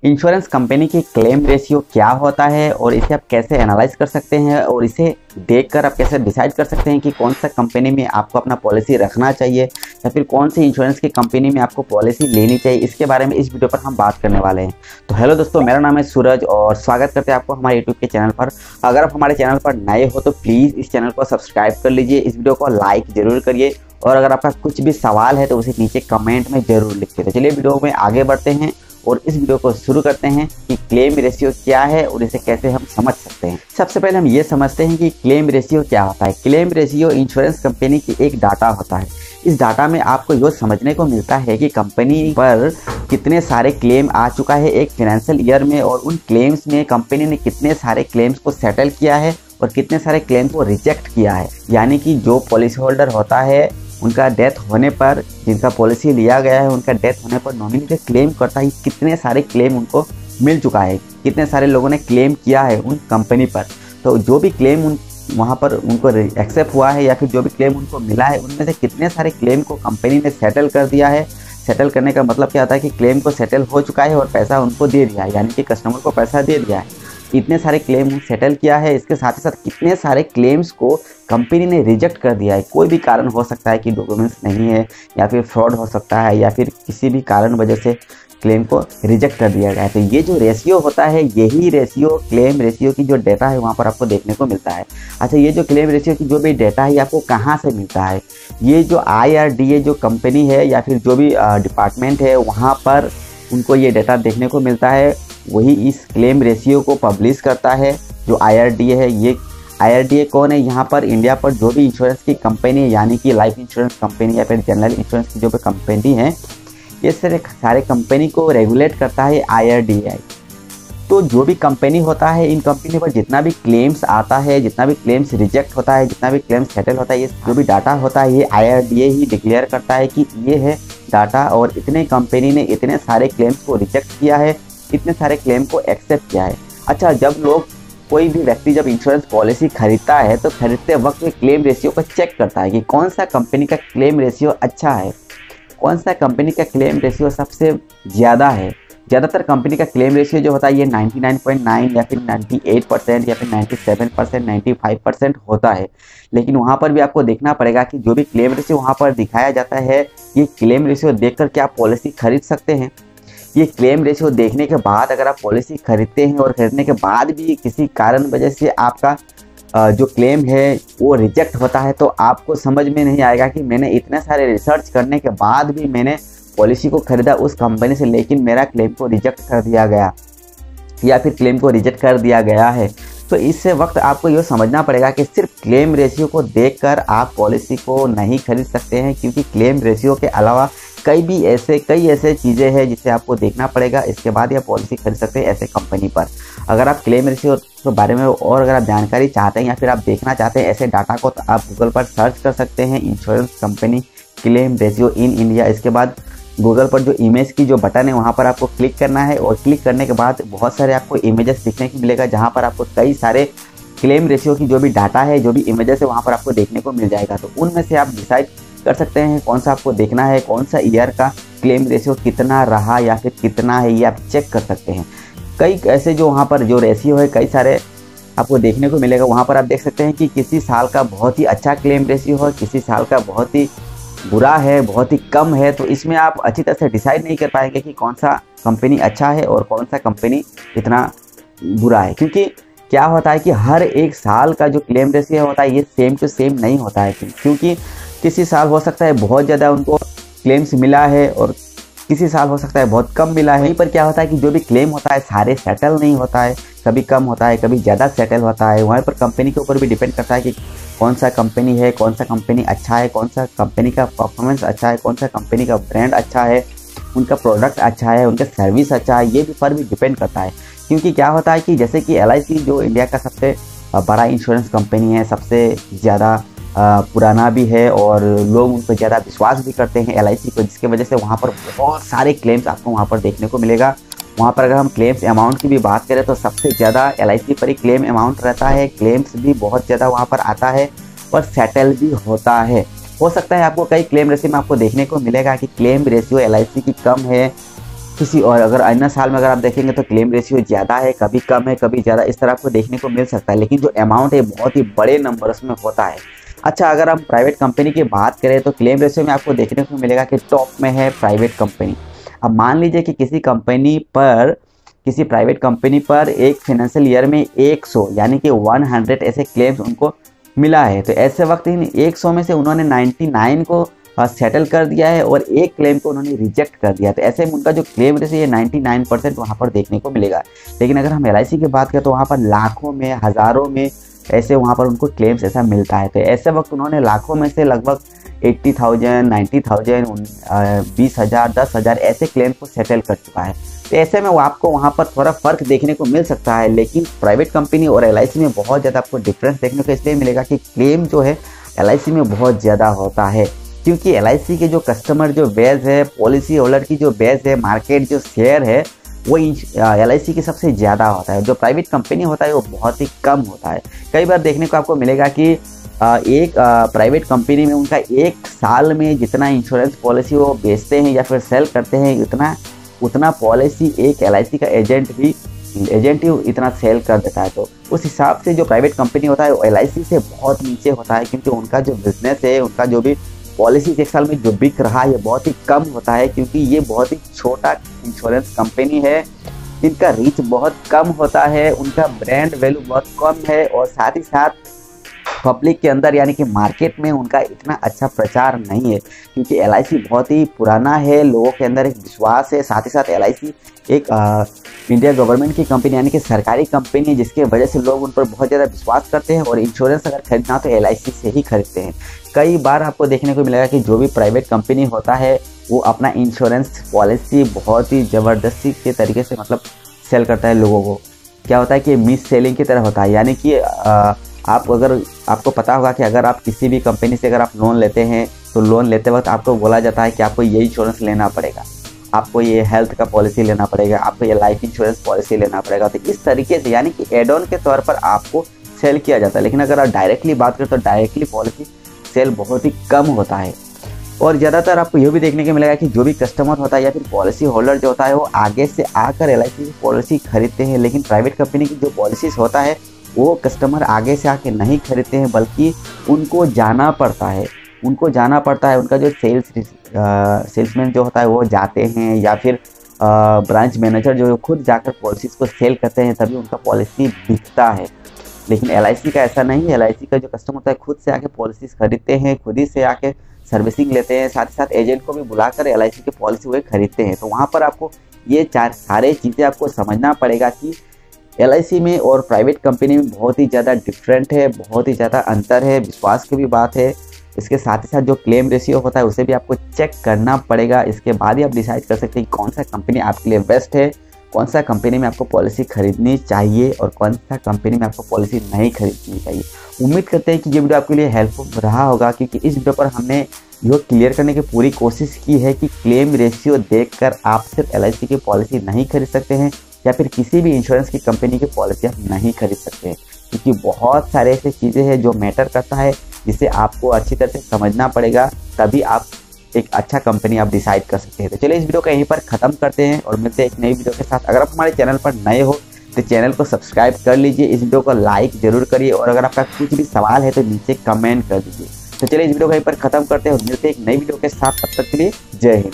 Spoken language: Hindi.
इंश्योरेंस कंपनी की क्लेम रेशियो क्या होता है और इसे आप कैसे एनालाइज कर सकते हैं और इसे देखकर आप कैसे डिसाइड कर सकते हैं कि कौन सा कंपनी में आपको अपना पॉलिसी रखना चाहिए या फिर कौन सी इंश्योरेंस की कंपनी में आपको पॉलिसी लेनी चाहिए, इसके बारे में इस वीडियो पर हम बात करने वाले हैं। तो हेलो दोस्तों, मेरा नाम है सूरज और स्वागत करते हैं आपको हमारे यूट्यूब के चैनल पर। अगर आप हमारे चैनल पर नए हो तो प्लीज़ इस चैनल को सब्सक्राइब कर लीजिए, इस वीडियो को लाइक जरूर करिए और अगर आपका कुछ भी सवाल है तो उसे नीचे कमेंट में जरूर लिखिए। तो चलिए वीडियो में आगे बढ़ते हैं और इस वीडियो को शुरू करते हैं कि क्लेम रेशियो क्या है और इसे कैसे हम समझ सकते हैं। सबसे पहले हम ये समझते हैं कि क्लेम रेशियो क्या होता है। क्लेम रेशियो इंश्योरेंस कंपनी की एक डाटा होता है। इस डाटा में आपको ये समझने को मिलता है कि कंपनी पर कितने सारे क्लेम आ चुका है एक फाइनेंशियल ईयर में और उन क्लेम्स में कंपनी ने कितने सारे क्लेम्स को सेटल किया है और कितने सारे क्लेम को रिजेक्ट किया है। यानी कि जो पॉलिसी होल्डर होता है उनका डेथ होने पर, जिनका पॉलिसी लिया गया है उनका डेथ होने पर नॉमिनी जो क्लेम करता है कितने सारे क्लेम उनको मिल चुका है, कितने सारे लोगों ने क्लेम किया है उन कंपनी पर। तो जो भी क्लेम वहाँ पर उनको एक्सेप्ट हुआ है या फिर जो भी क्लेम उनको मिला है उनमें से कितने सारे क्लेम को कंपनी ने सेटल कर दिया है। सेटल करने का मतलब क्या होता है कि क्लेम को सेटल हो चुका है और पैसा उनको दे दिया है, यानी कि कस्टमर को पैसा दे दिया है। इतने सारे क्लेम सेटल किया है, इसके साथ ही साथ कितने सारे क्लेम्स को कंपनी ने रिजेक्ट कर दिया है। कोई भी कारण हो सकता है कि डॉक्यूमेंट्स नहीं है या फिर फ्रॉड हो सकता है या फिर किसी भी कारण वजह से क्लेम को रिजेक्ट कर दिया गया है। तो ये जो रेशियो होता है, यही रेशियो क्लेम रेशियो की जो डेटा है वहाँ पर आपको देखने को मिलता है। अच्छा, ये जो क्लेम रेशियो की जो भी डेटा है ये आपको कहाँ से मिलता है? ये जो IRDA जो कंपनी है या फिर जो भी डिपार्टमेंट है वहाँ पर उनको ये डेटा देखने को मिलता है। वही इस क्लेम रेशियो को पब्लिश करता है जो IRDA है। ये IRDA कौन है? यहाँ पर इंडिया पर जो भी इंश्योरेंस की कंपनी है, यानी कि लाइफ इंश्योरेंस कंपनी या फिर जनरल इंश्योरेंस की जो भी कंपनी है, ये सारे कंपनी को रेगुलेट करता है IRDA। तो जो भी कंपनी होता है, इन कंपनी पर जितना भी क्लेम्स आता है, जितना भी क्लेम्स रिजेक्ट होता है, जितना भी क्लेम्स सेटल होता है, ये जो भी डाटा होता है ये IRDA ही डिक्लेयर करता है कि ये है डाटा और इतने कंपनी ने इतने सारे क्लेम्स को रिजेक्ट किया है, इतने सारे क्लेम को एक्सेप्ट किया है। अच्छा, जब कोई भी व्यक्ति जब इंश्योरेंस पॉलिसी खरीदता है तो खरीदते वक्त क्लेम रेशियो को चेक करता है कि कौन सा कंपनी का क्लेम रेशियो अच्छा है, कौन सा कंपनी का क्लेम रेशियो सबसे ज़्यादा है। ज़्यादातर कंपनी का क्लेम रेशियो जो होता है ये 99.9 या फिर 98% या फिर 97%, 95% होता है। लेकिन वहाँ पर भी आपको देखना पड़ेगा कि जो भी क्लेम रेशियो वहाँ पर दिखाया जाता है, ये क्लेम रेशियो देखकर क्या आप पॉलिसी खरीद सकते हैं? ये क्लेम रेशियो देखने के बाद अगर आप पॉलिसी खरीदते हैं और खरीदने के बाद भी किसी कारण वजह से आपका जो क्लेम है वो रिजेक्ट होता है तो आपको समझ में नहीं आएगा कि मैंने इतने सारे रिसर्च करने के बाद भी मैंने पॉलिसी को खरीदा उस कंपनी से, लेकिन मेरा क्लेम को रिजेक्ट कर दिया गया या फिर क्लेम को रिजेक्ट कर दिया गया है। तो इस वक्त आपको ये समझना पड़ेगा कि सिर्फ क्लेम रेशियो को देखकर आप पॉलिसी को नहीं खरीद सकते हैं, क्योंकि क्लेम रेशियो के अलावा कई ऐसे चीज़ें हैं जिसे आपको देखना पड़ेगा, इसके बाद आप पॉलिसी खरीद सकते हैं ऐसे कंपनी पर। अगर आप क्लेम रेशियो के बारे में और अगर आप जानकारी चाहते हैं या फिर आप देखना चाहते हैं ऐसे डाटा को, तो आप गूगल पर सर्च कर सकते हैं insurance company claim ratio in India. इसके बाद गूगल पर जो इमेज की जो बटन है वहाँ पर आपको क्लिक करना है और क्लिक करने के बाद बहुत सारे आपको इमेजेस दिखने को मिलेगा, जहाँ पर आपको कई सारे क्लेम रेशियो की जो भी डाटा है, जो भी इमेजेस है वहाँ पर आपको देखने को मिल जाएगा। तो उनमें से आप डिसाइड कर सकते हैं कौन सा आपको देखना है, कौन सा ईयर का क्लेम रेशियो कितना रहा या फिर कितना है, ये आप चेक कर सकते हैं। कई ऐसे जो वहाँ पर जो रेशियो है कई सारे आपको देखने को मिलेगा। वहाँ पर आप देख सकते हैं कि किसी साल का बहुत ही अच्छा क्लेम रेशियो है, किसी साल का बहुत ही बुरा है, बहुत ही कम है। तो इसमें आप अच्छी तरह से डिसाइड नहीं कर पाएंगे कि कौन सा कंपनी अच्छा है और कौन सा कंपनी इतना बुरा है, क्योंकि क्या होता है कि हर एक साल का जो क्लेम रेशियो होता है ये सेम टू सेम नहीं होता है, क्योंकि किसी साल हो सकता है बहुत ज़्यादा उनको क्लेम्स मिला है और किसी साल हो सकता है बहुत कम मिला है। वहीं पर क्या होता है कि जो भी क्लेम होता है सारे सेटल नहीं होता है, कभी कम होता है, कभी ज़्यादा सेटल होता है। वहाँ पर कंपनी के ऊपर भी डिपेंड करता है कि कौन सा कंपनी है, कौन सा कंपनी अच्छा है, कौन सा कंपनी का परफॉर्मेंस अच्छा है, कौन सा कंपनी का ब्रांड अच्छा है, उनका प्रोडक्ट अच्छा है, उनका सर्विस अच्छा है, ये भी पर भी डिपेंड करता है। क्योंकि क्या होता है कि जैसे कि LIC जो इंडिया का सबसे बड़ा इंश्योरेंस कंपनी है, सबसे ज़्यादा पुराना भी है और लोग उन पर ज़्यादा विश्वास भी करते हैं LIC को, जिसके वजह से वहाँ पर बहुत सारे क्लेम्स आपको वहाँ पर देखने को मिलेगा। वहाँ पर अगर हम क्लेम्स अमाउंट की भी बात करें तो सबसे ज़्यादा LIC पर ही क्लेम अमाउंट रहता है, क्लेम्स भी बहुत ज़्यादा वहाँ पर आता है और सेटल भी होता है। हो सकता है आपको कई क्लेम रेशियो में आपको देखने को मिलेगा कि क्लेम रेशियो LIC की कम है किसी और अगर अन्य साल में अगर आप देखेंगे तो क्लेम रेशियो ज़्यादा है, कभी कम है, कभी ज़्यादा, इस तरह आपको देखने को मिल सकता है। लेकिन जो अमाउंट है बहुत ही बड़े नंबर्स में होता है। अच्छा, अगर हम प्राइवेट कंपनी की बात करें तो क्लेम रेशियो में आपको देखने को मिलेगा कि टॉप में है प्राइवेट कंपनी। अब मान लीजिए कि किसी प्राइवेट कंपनी पर एक फाइनेंशियल ईयर में 100 यानी कि 100 ऐसे क्लेम्स उनको मिला है। तो ऐसे वक्त इन 100 में से उन्होंने 99 को सेटल कर दिया है और एक क्लेम को उन्होंने रिजेक्ट कर दिया। तो ऐसे में उनका जो क्लेम रेशियो ये 99% वहाँ पर देखने को मिलेगा। लेकिन अगर हम LIC की बात करें तो वहाँ पर लाखों में, हज़ारों में ऐसे वहाँ पर उनको क्लेम्स ऐसा मिलता है। तो ऐसे वक्त उन्होंने लाखों में से लगभग 80,000, 90,000, 20,000, 10,000 ऐसे क्लेम को सेटल कर चुका है। तो ऐसे में वो आपको वहाँ पर थोड़ा फ़र्क देखने को मिल सकता है। लेकिन प्राइवेट कंपनी और LIC में बहुत ज़्यादा आपको डिफरेंस देखने को इसलिए मिलेगा कि क्लेम जो है LIC में बहुत ज़्यादा होता है, क्योंकि LIC के जो कस्टमर जो बेस है, पॉलिसी होल्डर की जो बेस है, मार्केट जो शेयर है वो LIC की सबसे ज़्यादा होता है। जो प्राइवेट कंपनी होता है वो बहुत ही कम होता है। कई बार देखने को आपको मिलेगा कि एक प्राइवेट कंपनी में उनका एक साल में जितना इंश्योरेंस पॉलिसी वो बेचते हैं या फिर सेल करते हैं उतना पॉलिसी एक LIC का एजेंट ही इतना सेल कर देता है। तो उस हिसाब से जो प्राइवेट कंपनी होता है वो LIC से बहुत नीचे होता है, क्योंकि उनका जो बिजनेस है, उनका जो भी पॉलिसी एक साल में जो बिक रहा है ये बहुत ही कम होता है, क्योंकि ये बहुत ही छोटा इंश्योरेंस कंपनी है। इनका रीच बहुत कम होता है, उनका ब्रांड वैल्यू बहुत कम है और साथ ही साथ पब्लिक के अंदर यानी कि मार्केट में उनका इतना अच्छा प्रचार नहीं है, क्योंकि LIC बहुत ही पुराना है, लोगों के अंदर एक विश्वास है। साथ ही साथ LIC एक इंडिया गवर्नमेंट की कंपनी यानी कि सरकारी कंपनी है, जिसके वजह से लोग उन पर बहुत ज़्यादा विश्वास करते हैं और इंश्योरेंस अगर खरीदना तो LIC से ही खरीदते हैं। कई बार आपको देखने को मिलेगा कि जो भी प्राइवेट कंपनी होता है वो अपना इंश्योरेंस पॉलिसी बहुत ही ज़बरदस्ती के तरीके से मतलब सेल करता है लोगों को। क्या होता है कि मिस सेलिंग की तरह होता है, यानी कि आपको पता होगा कि अगर आप किसी भी कंपनी से अगर आप लोन लेते हैं तो लोन लेते वक्त आपको बोला जाता है कि आपको ये इंश्योरेंस लेना पड़ेगा, आपको ये हेल्थ का पॉलिसी लेना पड़ेगा, आपको ये लाइफ इंश्योरेंस पॉलिसी लेना पड़ेगा। तो इस तरीके से यानी कि एड ऑन के तौर पर आपको सेल किया जाता है। लेकिन अगर आप डायरेक्टली बात करें तो डायरेक्टली पॉलिसी सेल बहुत ही कम होता है। और ज़्यादातर आपको ये भी देखने को मिलेगा कि जो भी कस्टमर होता है या फिर पॉलिसी होल्डर जो होता है वो आगे से आकर LIC की पॉलिसी खरीदते हैं। लेकिन प्राइवेट कंपनी की जो पॉलिसीज़ होता है वो कस्टमर आगे से आके नहीं खरीदते हैं, बल्कि उनको जाना पड़ता है। उनका जो सेल्समैन जो होता है वो जाते हैं, या फिर ब्रांच मैनेजर जो खुद जाकर पॉलिसीज़ को सेल करते हैं, तभी उनका पॉलिसी बिकता है। लेकिन LIC का ऐसा नहीं है। LIC का जो कस्टमर होता है खुद से आके पॉलिसीज़ खरीदते हैं, खुद ही से आके सर्विसिंग लेते हैं, साथ ही साथ एजेंट को भी बुलाकर LIC की पॉलिसी वो खरीदते हैं। तो वहाँ पर आपको ये सारे चीज़ें आपको समझना पड़ेगा कि LIC में और प्राइवेट कंपनी में बहुत ही ज़्यादा डिफरेंट है, बहुत ही ज़्यादा अंतर है। विश्वास की भी बात है। इसके साथ ही साथ जो क्लेम रेशियो होता है उसे भी आपको चेक करना पड़ेगा। इसके बाद ही आप डिसाइड कर सकते हैं कि कौन सा कंपनी आपके लिए बेस्ट है, कौन सा कंपनी में आपको पॉलिसी खरीदनी चाहिए और कौन सा कंपनी में आपको पॉलिसी नहीं खरीदनी चाहिए। उम्मीद करते हैं कि ये वीडियो आपके लिए हेल्पफुल रहा होगा, क्योंकि इस वीडियो पर हमने यह क्लियर करने की पूरी कोशिश की है कि क्लेम रेशियो देखकर आप सिर्फ LIC की पॉलिसी नहीं खरीद सकते हैं या फिर किसी भी इंश्योरेंस की कंपनी की पॉलिसी आप नहीं खरीद सकते हैं, क्योंकि बहुत सारे ऐसे चीज़ें हैं जो मैटर करता है, जिसे आपको अच्छी तरह से समझना पड़ेगा, तभी आप एक अच्छा कंपनी आप डिसाइड कर सकते हैं। तो चलिए इस वीडियो को यहीं पर ख़त्म करते हैं और मिलते हैं एक नई वीडियो के साथ। अगर आप हमारे चैनल पर नए हो तो चैनल को सब्सक्राइब कर लीजिए, इस वीडियो को लाइक जरूर करिए और अगर आपका कुछ भी सवाल है तो नीचे कमेंट कर दीजिए। तो चलिए इस वीडियो को यहीं पर ख़त्म करते हैं और मिलते हैं एक नई वीडियो के साथ। तब तक के लिए जय हिंद।